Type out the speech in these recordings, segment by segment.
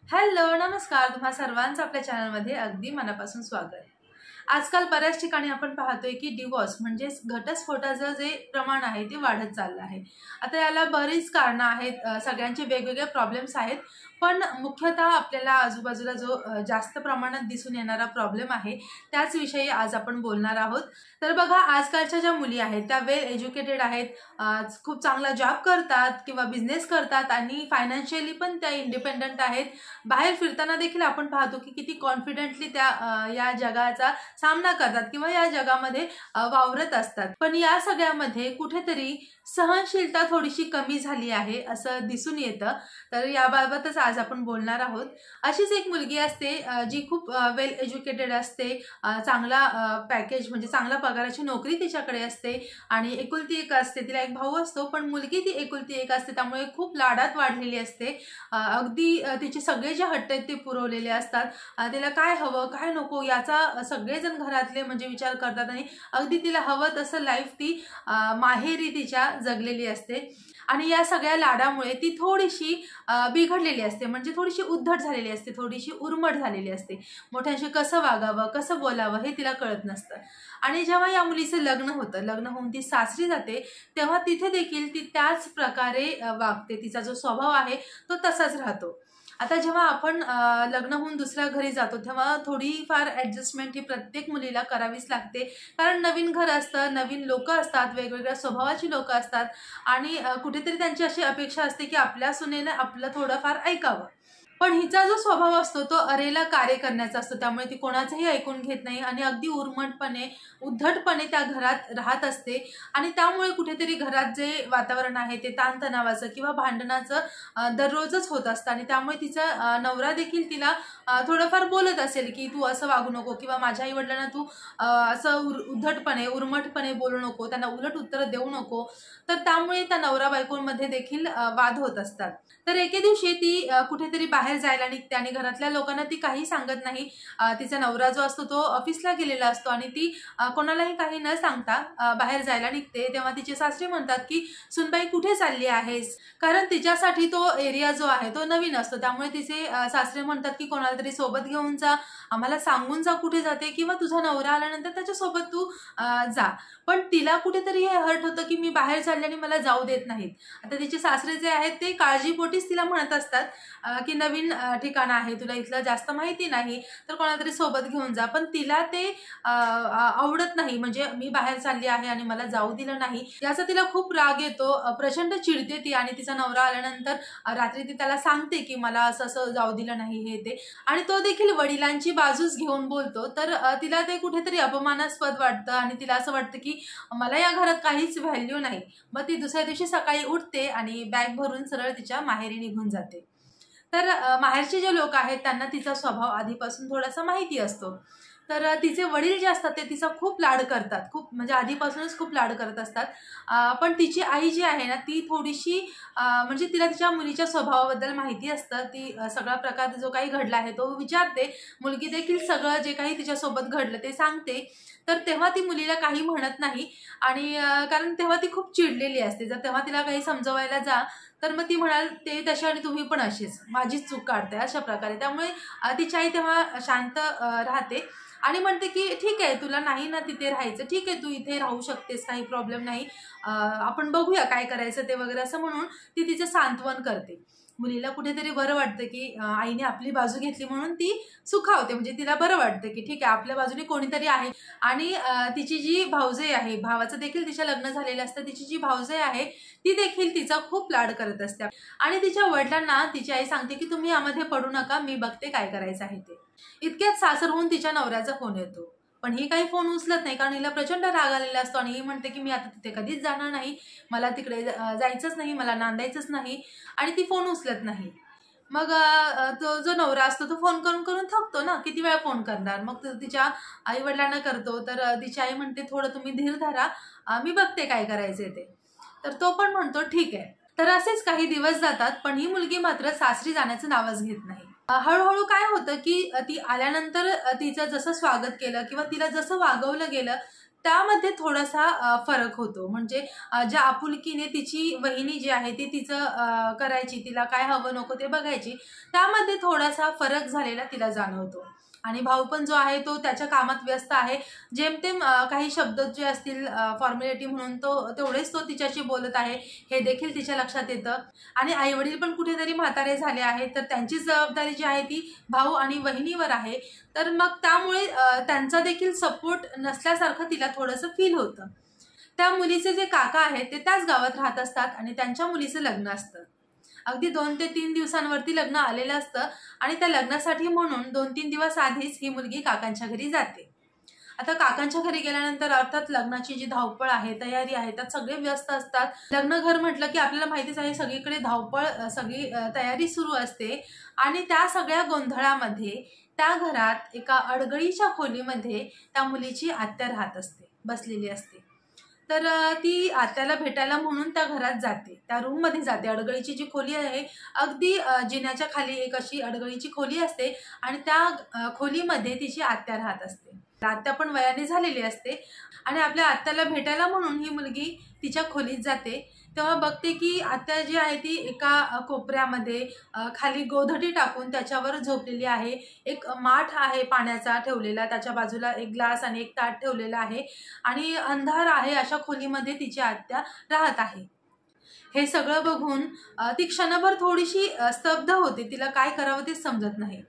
Hello, नमस्कार. तुम्हा सर्वांचं आपल्या चॅनलमध्ये अगदी मनापासून स्वागत. आजकाल बऱ्याच ठिकाणी आपण पाहतोय की डिवोर्स म्हणजे घटस्फोटाचं जे प्रमाण आहे ते वाढत चाललं आहे. आता याला बरीच कारणं आहेत, सगळ्यांचे वेगवेगळे प्रॉब्लेम्स आहेत. पण मुख्यतः आपल्याला आजूबाजूला जो जास्त प्रमाणात दिसून येणारा प्रॉब्लेम आहे त्याच विषयी आज आपण बोलणार आहोत. तर बघा, आजकालच्या ज्या मुली आहेत त्या वेल एज्युकेटेड आहेत, खूप चांगला जॉब करतात किंवा बिझनेस करतात आणि फायनान्शियली पण त्या इंडिपेंडंट आहेत. बाहेर फिरताना देखील आपण पाहतो की किती कॉन्फिडेंटली त्या या जगाचा सामना करतात किंवा या जगामध्ये वावरत असतात. पण या सगळ्यामध्ये कुठेतरी सहनशीलता थोडीशी कमी झाली आहे असं दिसून येतं. तर याबाबतच आज आपण बोलणार आहोत. अशीच एक मुलगी असते जी खूप वेल एज्युकेटेड असते, चांगला पॅकेज म्हणजे चांगला पगाराची नोकरी तिच्याकडे असते आणि एकुलती एक असते. तिला एक भाऊ असतो, पण मुलगी ती एकुलती एक असते, त्यामुळे खूप लाडात वाढलेली असते. अगदी तिचे सगळे जे हट्ट आहेत ते पुरवलेले असतात. तिला काय हवं काय नको याचा सगळेजण घरातले म्हणजे विचार करतात आणि अगदी तिला हवं तसं लाईफ ती माहेरी तिच्या जगलेली असते. आणि या सगळ्या लाडामुळे ती थोडीशी बिघडलेली असते, म्हणजे थोडीशी उद्धट झालेली असते, थोडीशी उर्मट झालेली असते. मोठ्यांशी कसं वागावं कसं बोलावं हे तिला कळत नसतं. आणि जेव्हा या मुलीचं लग्न होतं, लग्न होऊन ती सासरी जाते, तेव्हा तिथे देखील ती त्याच प्रकारे वागते. तिचा जो स्वभाव आहे तो तसाच राहतो. आता जेव्हा आपण लग्न होऊन दुसऱ्या घरी जातो तेव्हा थोडीफार ॲडजस्टमेंट ही प्रत्येक मुलीला करावीच लागते. कारण नवीन घर असतं, नवीन लोकं असतात, वेगवेगळ्या स्वभावाची लोकं असतात आणि कुठेतरी त्यांची अशी अपेक्षा असते की आपल्या सुनेनं आपलं थोडंफार ऐकावं. पण हिचा जो स्वभाव असतो तो अरेला कार्य करण्याचा असतो, त्यामुळे ती कोणाचंही ऐकून घेत नाही आणि अगदी उर्मटपणे उद्धटपणे त्या घरात राहत असते. आणि त्यामुळे कुठेतरी घरात जे वातावरण आहे ते ताणतणावाचं किंवा भांडणाचं दररोजच होत असतं. आणि त्यामुळे तिचा नवरा देखील तिला थोडंफार बोलत असेल की तू असं वागू नको किंवा माझ्या आईवडिलांना तू असं उद्धटपणे उर्मटपणे बोलू नको, त्यांना उलट उत्तर देऊ नको. तर त्यामुळे त्या नवरा बायकोंमध्ये देखील वाद होत असतात. तर एके दिवशी ती कुठेतरी बाहेर जायला निघते आणि घरातल्या लोकांना ती काही सांगत नाही. तिचा नवरा जो असतो तो ऑफिसला गेलेला असतो आणि ती कोणालाही काही न सांगता बाहेर जायला निघते. तेव्हा तिचे सासरे म्हणतात की सुनबाई कुठे चालली आहेस, कारण तिच्यासाठी तो एरिया जो आहे तो नवीन असतो. त्यामुळे तिचे सासरे म्हणतात की कोणाला तरी सोबत घेऊन जा, आम्हाला सांगून जा कुठे जाते, किंवा तुझा नवरा आल्यानंतर त्याच्यासोबत तू जा. पण तिला कुठेतरी हे हर्ट होतं की मी बाहेर चालले आणि मला जाऊ देत नाहीत. आता तिचे सासरे जे आहेत ते काळजीपोटीच तिला म्हणत असतात की नवीन ठिकाण आहे, तुला इथलं जास्त माहिती नाही, तर कोणाला तरी सोबत घेऊन जा. पण तिला ते आवडत नाही, म्हणजे मी बाहेर चालली आहे आणि मला जाऊ दिलं नाही याचा तिला खूप राग येतो. प्रचंड चिडते ती आणि तिचा नवरा आल्यानंतर रात्री ती त्याला सांगते की मला असं असं जाऊ दिलं नाही हे ते, आणि तो देखील वडिलांची बाजूच घेऊन बोलतो. तर तिला ते कुठेतरी अपमानास्पद वाटतं आणि तिला असं वाटतं की मला या घरात काहीच व्हॅल्यू नाही. मग ती दुसऱ्या दिवशी सकाळी उठते आणि बॅग भरून सरळ तिच्या माहेरी निघून जाते. तर माहेरचे जे लोक आहेत त्यांना तिचा स्वभाव आधीपासून थोडासा माहिती असतो. तर तिचे वडील जे असतात ते तिचा खूप लाड करतात, खूप म्हणजे आधीपासूनच खूप लाड करत असतात. पण तिची आई जी आहे ना ती थोडीशी म्हणजे तिला तिच्या मुलीच्या स्वभावाबद्दल माहिती असतं. ती सगळा प्रकार जो काही घडला आहे तो विचारते. मुलगी देखील सगळं जे काही तिच्यासोबत घडलं ते सांगते. तर तेव्हा ती मुलीला काही म्हणत नाही आणि कारण तेव्हा ती खूप चिडलेली असते. जर तेव्हा तिला काही समजवायला जा तर मग ती म्हणाल ते तशी आणि तुम्ही पण अशीच, माझीच चूक काढते, अशा प्रकारे. त्यामुळे तिची आई तेव्हा शांत राहते आणि म्हणते की ठीक आहे, तुला नाही ना तिथे राहायचं, ठीक आहे, तू इथे राहू शकतेस, काही प्रॉब्लेम नाही, आपण बघूया काय करायचं ते वगैरे, असं म्हणून ती तिचं सांत्वन करते. मुलीला कुठेतरी बरं वाटतं की आईने आपली बाजू घेतली म्हणून ती सुखावते, म्हणजे तिला बरं वाटतं की ठीक आहे आपल्या बाजूने कोणीतरी आहे. आणि तिची जी भाऊजे आहे, भावाचं देखील तिच्या लग्न झालेलं असतं, तिची जी भाऊजे आहे ती देखील तिचा खूप लाड करत असते. आणि तिच्या वडिलांना तिची आई सांगते की तुम्ही यामध्ये पडू नका, मी बघते काय करायचं आहे ते. इतक्यात सासरहून तिच्या नवऱ्याचा फोन येतो, पण ही काही फोन उचलत नाही, कारण हिला प्रचंड राग आलेला असतो आणि ही म्हणते की मी आता तिथे कधीच जाणार नाही, मला तिकडे जायचंच नाही, मला नांदायचंच नाही, आणि ती फोन उचलत नाही. मग तो जो नवरा असतो तो फोन करून करून थकतो ना, किती वेळा फोन करणार. मग तिच्या आई वडिलांना करतो. तर तिची आई म्हणते थोडं तुम्ही धीर धरा, मी बघते काय करायचे ते. तर तो पण म्हणतो ठीक आहे. तर असेच काही दिवस जातात, पण ही मुलगी मात्र सासरी जाण्याचं नावच घेत नाही. हळूहळू काय होतं की ती आल्यानंतर तिचं जसं स्वागत केलं किंवा तिला जसं वागवलं गेलं त्यामध्ये थोडासा फरक होतो. म्हणजे ज्या आपुलकीने तिची वहिनी जी आहे ती तिचं करायची, तिला काय हवं नको ते बघायची, त्यामध्ये थोडासा फरक झालेला तिला जाणवतो. आणि भाऊ पण जो आहे तो त्याच्या कामात व्यस्त आहे. जेमतेम काही शब्द जे असतील फॉर्मॅलिटी म्हणून तेवढेच तो तिच्याशी बोलत आहे, हे देखील तिच्या लक्षात येतं. आणि आईवडील पण कुठेतरी म्हातारे झाले आहेत, तर त्यांची जबाबदारी जी आहे ती भाऊ आणि वहिनीवर आहे. तर मग त्यामुळे त्यांचा देखील सपोर्ट नसल्यासारखं तिला थोडंसं फील होतं. त्या मुलीचे जे काका आहेत ते त्याच गावात राहत असतात आणि त्यांच्या मुलीचं लग्न असतं. अगदी 2 ते 3 दिवसांवरती लग्न आलेलं असतं आणि त्या लग्नासाठी म्हणून 2-3 दिवस आधीच ही मुलगी काकांच्या घरी जाते. आता काकांच्या घरी गेल्यानंतर अर्थात लग्नाची जी धावपळ आहे, तयारी आहे, त्यात सगळे व्यस्त असतात. लग्न घर म्हटलं की आपल्याला माहितीच आहे, सगळीकडे धावपळ, सगळी तयारी सुरू असते. आणि त्या सगळ्या गोंधळामध्ये त्या घरात एका अडगळीच्या खोलीमध्ये त्या मुलीची आत्या राहत असते, बसलेली असते. तर ती आत्याला भेटायला म्हणून त्या घरात जाते, त्या रूममध्ये जाते. अडगळीची जी खोली आहे, अगदी जिन्याच्या खाली एक अशी अडगळीची खोली असते आणि त्या खोलीमध्ये तिची आत्या राहत असते. आत्या पण वयाने झालेली असते आणि आपल्या आत्याला भेटायला म्हणून ही मुलगी तिच्या खोलीत जाते. तेव्हा बघते की आत्या जी आहे ती एका कोपऱ्यामध्ये खाली गोधडी टाकून त्याच्यावर झोपलेली आहे. एक माठ आहे पाण्याचा ठेवलेला, त्याच्या बाजूला एक ग्लास आणि एक ताट ठेवलेला आहे आणि अंधार आहे अशा खोलीमध्ये तिची आत्या राहत आहे. हे सगळं बघून ती क्षणभर थोडीशी स्तब्ध होते. तिला काय करावं ते समजत नाही.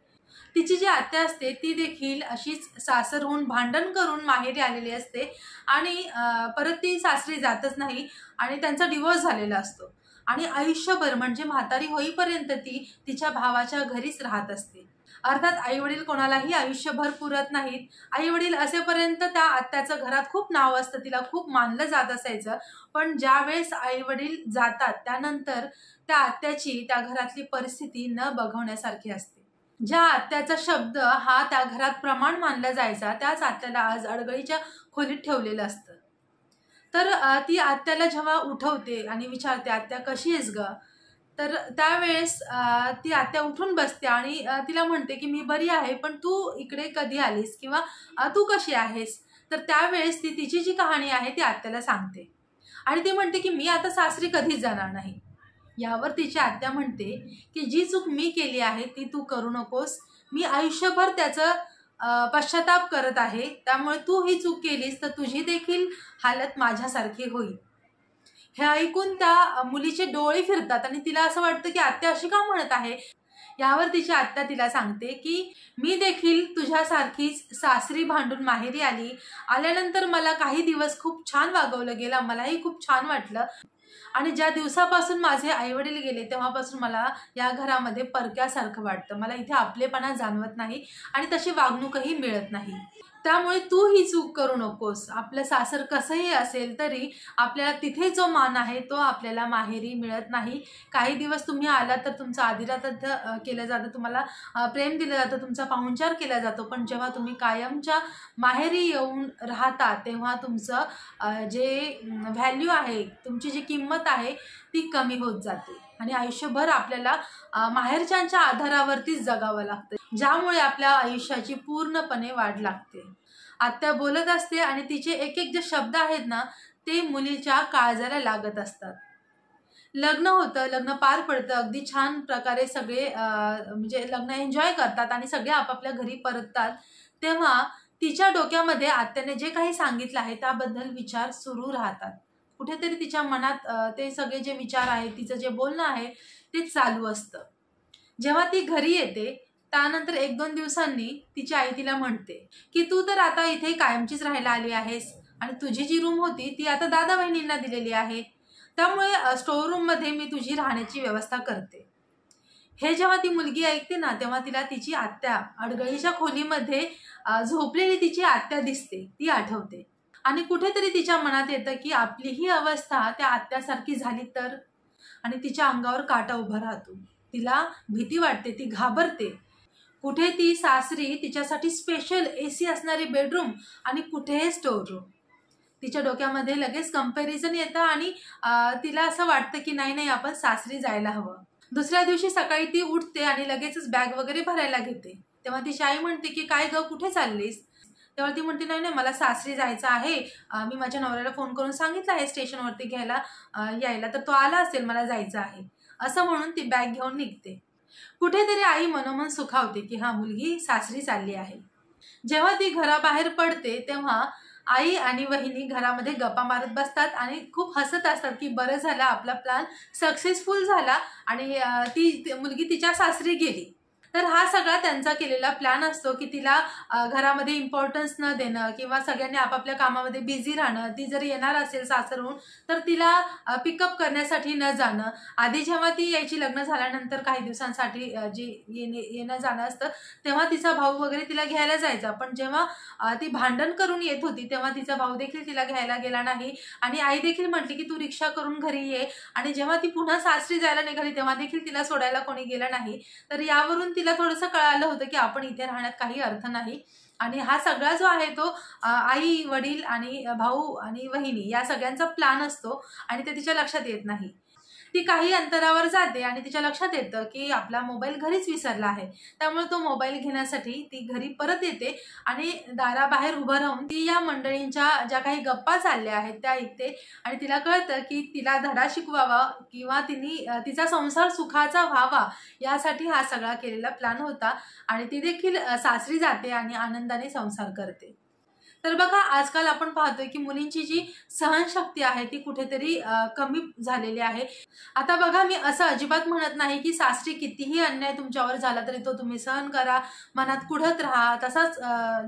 तिची जी आत्या असते ती देखील अशीच सासरहून भांडण करून माहेरी आलेली असते आणि परत ती सासरी जातच नाही आणि त्यांचा डिवोर्स झालेला असतो. आणि आयुष्यभर म्हणजे म्हातारी होईपर्यंत ती तिच्या भावाच्या घरीच राहत असते. अर्थात आईवडील कोणालाही आयुष्यभर पुरत नाहीत. आईवडील असेपर्यंत त्या आत्याचं घरात खूप नाव असतं, तिला खूप मानलं जात असायचं. पण ज्यावेळेस आईवडील जातात त्यानंतर त्या आत्याची त्या घरातली परिस्थिती न बघवण्यासारखी असते. ज्या आत्याचा शब्द हा त्या घरात प्रमाण मानला जायचा, त्याच आत्याला आज अडगळीच्या खोलीत ठेवलेलं असतं. तर ती आत्याला जेव्हा उठवते आणि विचारते, "आत्या कशी आहेस गं?" तर त्यावेळेस ती आत्या उठून बसते आणि तिला म्हणते की "मी बरी आहे, पण तू इकडे कधी आलीस किंवा तू कशी आहेस?" तर त्यावेळेस ती तिची जी कहाणी आहे ती आत्याला सांगते आणि ती म्हणते की "मी आता सासरी कधीच जाणार नाही." यावर तिची आत्या म्हणते की "जी चूक मी केली आहे ती तू करू नकोस. मी आयुष्यभर त्याचं पश्चाताप करत आहे. त्यामुळे तू ही चूक केलीस तर तुझी देखील हालत माझ्यासारखी होईल." हे ऐकून त्या मुलीचे डोळे फिरतात आणि तिला असं वाटतं की आत्या अशी का म्हणत आहे. यावर तिची आत्या तिला सांगते की "मी देखील तुझ्यासारखीच सासरी भांडून माहेरी आली. आल्यानंतर मला काही दिवस खूप छान वागवलं गेलं. मलाही खूप छान वाटलं. आणि ज्या दिवसापासून माझे आईवडील गेले तेव्हापासून मला या घरामध्ये परक्यासारखं वाटतं. मला इथे आपलेपणा जाणवत नाही आणि तशी वागणूकही मिळत नाही. त्यामुळे तू ही चूक करू नकोस. आपलं सासर कसंही असेल तरी आपल्याला तिथे जो मान आहे तो आपल्याला माहेरी मिळत नाही. काही दिवस तुम्ही आलात तर तुमचं आदरातिथ्य केलं जातं, तुम्हाला प्रेम दिलं जातं, तुमचा पाहुणचार केला जातो. पण जेव्हा तुम्ही कायमच्या माहेरी येऊन राहता तेव्हा तुमचं जे व्हॅल्यू आहे, तुमची जी किंमत आहे ती कमी होत जाते आणि आयुष्यभर आपल्याला माहेरच्यांच्या आधारावरतीच जगावं लागतं, ज्यामुळे आपल्या आयुष्याची पूर्णपणे वाढ लागते." आत्या बोलत असते आणि तिचे एक एक जे शब्द आहेत ना ते मुलीच्या काळजाला लागत असतात. लग्न होतं, लग्न पार पडतं. अगदी छान प्रकारे सगळे म्हणजे लग्न एन्जॉय करतात आणि सगळे आपापल्या घरी परततात. तेव्हा तिच्या डोक्यामध्ये आत्याने जे काही सांगितलं आहे त्याबद्दल विचार सुरू राहतात. कुठेतरी तिच्या मनात ते सगळे जे विचार आहेत, तिचं जे बोलणं आहे ते चालू असतं. जेव्हा ती घरी येते त्यानंतर 1-2 दिवसांनी तिची आई तिला म्हणते की "तू तर आता इथे कायमचीच राहायला आली आहेस आणि तुझी जी रूम होती ती आता दादा बहिणींना दिलेली आहे. त्यामुळे स्टोअर रूममध्ये मी तुझी राहण्याची व्यवस्था करते." हे जेव्हा ती मुलगी ऐकते ना तेव्हा तिला तिची आत्या अडगळीच्या खोलीमध्ये झोपलेली तिची आत्या दिसते, ती आठवते आणि कुठेतरी तिच्या मनात येतं की आपलीही अवस्था त्या आत्यासारखी झाली तर. आणि तिच्या अंगावर काटा उभा राहतो. तिला भीती वाटते, ती घाबरते. कुठे ती सासरी तिच्यासाठी स्पेशल एसी असणारी बेडरूम आणि कुठे स्टोअर रूम. तिच्या डोक्यामध्ये लगेच कंपॅरिझन येतं आणि तिला असं वाटतं की नाही नाही आपण सासरी जायला हवं. दुसऱ्या दिवशी सकाळी ती उठते आणि लगेचच बॅग वगैरे भरायला घेते. तेव्हा तिची आई म्हणते की "काय गं, कुठे चाललीस?" तेव्हा ती म्हणते नाही नाही मला सासरी जायचं आहे, मी माझ्या नवऱ्याला फोन करून सांगितलं आहे स्टेशनवरती घ्यायला यायला, तर तो आला असेल, मला जायचं आहे असं म्हणून ती बॅग घेऊन निघते. कुठेतरी आई मनोमन सुखावते की हा मुलगी सासरी चालली आहे. जेव्हा ती घराबाहेर पडते तेव्हा आई आणि वहिनी घरामध्ये गप्पा मारत बसतात आणि खूप हसत असतात की बरं झालं आपला प्लॅन सक्सेसफुल झाला आणि ती मुलगी तिच्या सासरी गेली. तर हा सगळा त्यांचा केलेला प्लॅन असतो की तिला घरामध्ये इम्पॉर्टन्स न देणं किंवा सगळ्यांनी आपापल्या कामामध्ये बिझी राहणं. ती जर येणार असेल सासरहून तर तिला पिकअप करण्यासाठी न जाणं. आधी जेव्हा ती यायची लग्न झाल्यानंतर काही दिवसांसाठी जी येणं जाणं असतं तेव्हा तिचा भाऊ वगैरे तिला घ्यायला जायचा, पण जेव्हा ती भांडण करून येत होती तेव्हा तिचा भाऊ देखील तिला घ्यायला गेला नाही आणि आई देखील म्हटली की तू रिक्षा करून घरी ये. आणि जेव्हा ती पुन्हा सासरी जायला निघाली तेव्हा देखील तिला सोडायला कोणी गेलं नाही. तर यावरून तिला थोडंसं कळालं होतं की आपण इथे राहण्यात काही अर्थ नाही. आणि हा सगळा जो आहे तो आई वडील आणि भाऊ आणि वहिनी या सगळ्यांचा प्लॅन असतो आणि ते तिच्या लक्षात येत नाही. ती काही अंतरावर जाते आणि तिच्या लक्षात येतं की आपला मोबाईल घरीच विसरला आहे. त्यामुळे तो मोबाईल घेण्यासाठी ती घरी परत येते आणि दाराबाहेर उभं राहून ती या मंडळींच्या ज्या काही गप्पा चालल्या आहेत त्या ऐकते आणि तिला कळतं की तिला धडा शिकवावा किंवा तिचा संसार सुखाचा व्हावा यासाठी हा सगळा केलेला प्लॅन होता. आणि ती देखील सासरी जाते आणि आनंदाने संसार करते. तर बघा आजकाल आपण पाहतोय की मुलींची जी सहनशक्ती आहे ती कुठेतरी कमी झालेली आहे. आता बघा मी असं अजिबात म्हणत नाही की सासरी कितीही अन्याय तुमच्यावर झाला तरी तो तुम्ही सहन करा, मनात कुढत राहा, तसाच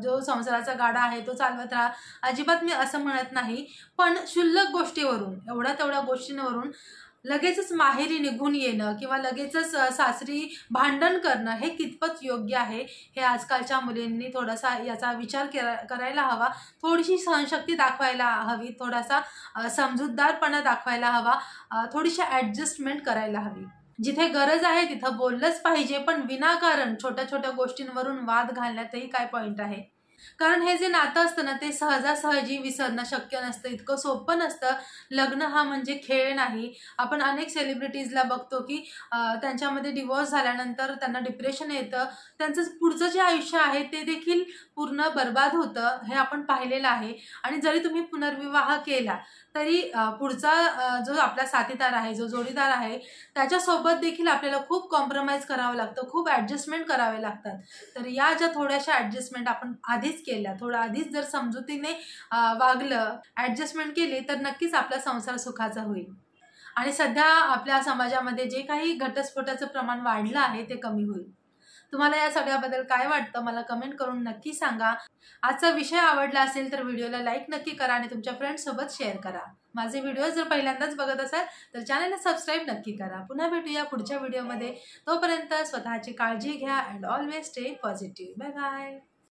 जो संसाराचा गाडा आहे तो चालवत राहा. अजिबात मी असं म्हणत नाही. पण क्षुल्लक गोष्टीवरून, एवढ्या तेवढ्या गोष्टींवरून लगेचच माहेरी निघून येणं किंवा लगेचच सासरी भांडण करणं हे कितपत योग्य आहे हे आजकालच्या मुलींनी थोडासा याचा विचार करायला हवा. थोडीशी सहनशक्ती दाखवायला हवी, थोडासा समजूतदारपणा दाखवायला हवा, थोडीशी ॲडजस्टमेंट करायला हवी. जिथे गरज आहे तिथं बोललंच पाहिजे, पण विनाकारण छोट्या छोट्या गोष्टींवरून वाद घालण्यातही काय पॉईंट आहे. कारण हे जे नातं असतं ना ते सहजासहजी विसरणं शक्य नसतं, इतकं सोपं नसतं. लग्न हा म्हणजे खेळ नाही. आपण अनेक सेलिब्रिटीजला बघतो की त्यांच्यामध्ये डिवोर्स झाल्यानंतर त्यांना डिप्रेशन येतं, त्यांचं पुढचं जे आयुष्य आहे ते देखील पूर्ण बर्बाद होतं, हे आपण पाहिलेलं आहे. आणि जरी तुम्ही पुनर्विवाह केला तरी पुढचा जो आपला साथीदार आहे, जो जोडीदार आहे त्याच्यासोबत देखील आपल्याला खूप कॉम्प्रोमाइज करावं लागतं, खूप ॲडजस्टमेंट करावे लागतात. तर या ज्या थोड्याशा ॲडजस्टमेंट आपण आधीच केल्या, थोडं आधीच जर समजुतीने वागलं, ॲडजस्टमेंट केली तर नक्कीच आपला संसार सुखाचा होईल. आणि सध्या आपल्या समाजामध्ये जे काही घटस्फोटाचं प्रमाण वाढलं आहे ते कमी होईल. तुम्हाला या सगळ्याबद्दल काय वाटतं मला कमेंट करून नक्की सांगा. आजचा विषय आवडला असेल तर व्हिडिओला लाईक नक्की करा आणि तुमच्या फ्रेंड्ससोबत शेअर करा. माझे व्हिडिओ जर पहिल्यांदाच बघत असाल तर चॅनलला सबस्क्राईब नक्की करा. पुन्हा भेटूया पुढच्या व्हिडिओमध्ये. तोपर्यंत स्वतःची काळजी घ्या and always stay positive. Bye bye.